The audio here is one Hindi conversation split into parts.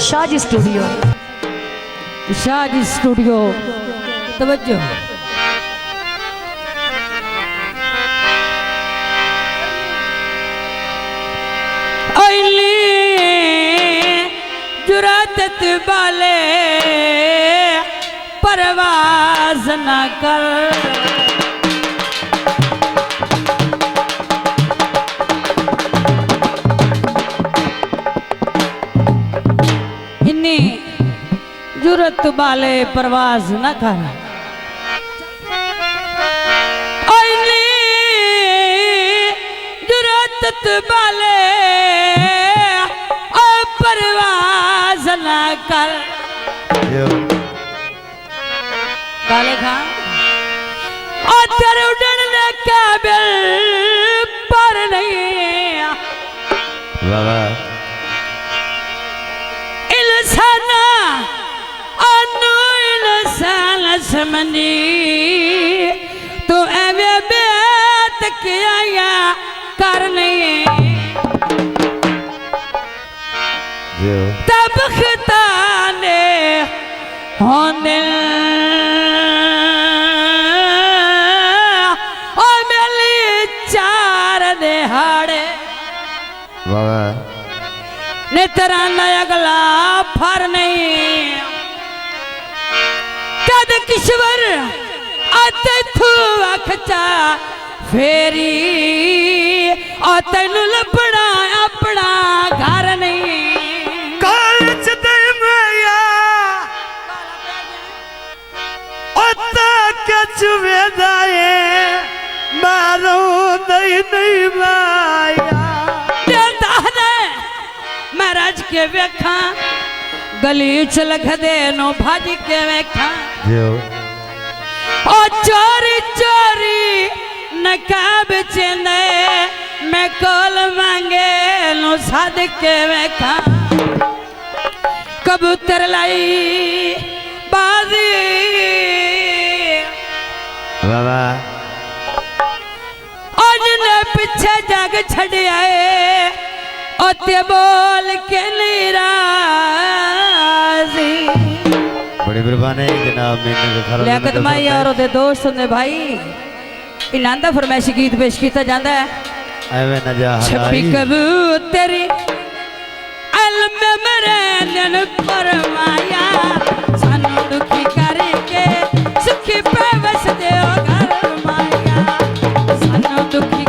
शाहजी स्टूडियो। शाहजी स्टूडियो तवज्जो। जुरात वाले परवाज न कर, इन्नी जुरत वाले परवाज न कर। जुरत वाले परवाज न कर। काले खां और उड़ने काबिल पर नहीं इंसाना अनु इंसान समझी तो एवे बेत किया या कर नहीं तब खताने होने और मेली चार दिहाड़े ने तेरा अगला फर नहीं कद किश्वर आते थू अखचा फेरी और तेन लपड़ा अपना घर नहीं मारो नहीं माया महाराज के वेखा गली चलख दे नो भाजी के वेखा ओ चोरी चोरी नकाब चेंदे मैं कोल मांगे नो साद के वेखा कबूतर लाई बाजी बाबा पीछे जाग छड़ आए ओते बोल के नहीं राजी। बड़ी मेहरबानी जनाब मैंने लियाकत माई और ओदे दोस्त ने भाई इनांदा फरमाइशी गीत पेश किया जाता है। एवे न जा छपी कबूतरी अलम मरे जन फरमाया सानू दुखी करके सुखी पैवस देओ घर माया सानू दुखी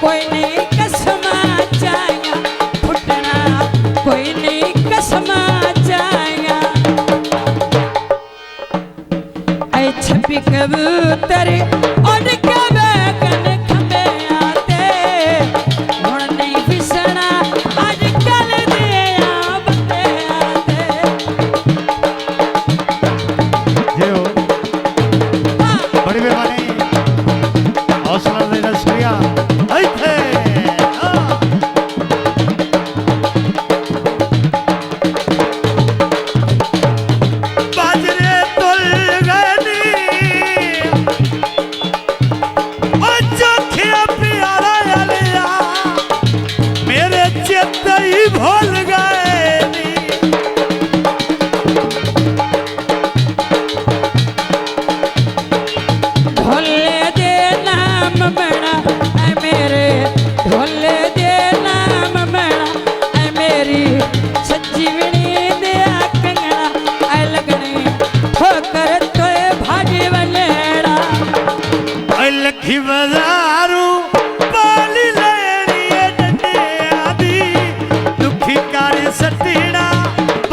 कोई नहीं कसमा जाएगा फुटना कोई नहीं कसमा जाएगा ऐ छपी कबूतर और कबे कन खंबे आते हुण नहीं फिसना आज कल दिया बंदे आते जे हो बड़ी मेहरबानी हौसला देना शुक्रिया आई थे बाजरे तुल गनी और चोखिया प्यारा लिया मेरे चेते ही भूल गए नी ढोले दे नाम बड़ा ऐ मेरे ढोले दे नाम बड़ा ऐ मेरी सजीवनी दे कंगना ऐ लगनी ठोकर तोए भागी वनेड़ा ऐ लखी बाजारू पाली लेनी डंडे आदि दुखी कारी सटीना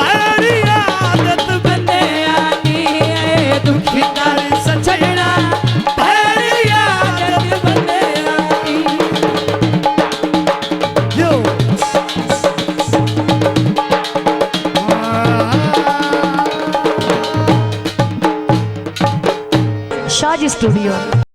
पैरी आदत बंदे आनी ऐ दुखी कारी सटीना पैरी आदत बंदे आनी यो शाजी स्टूडियो।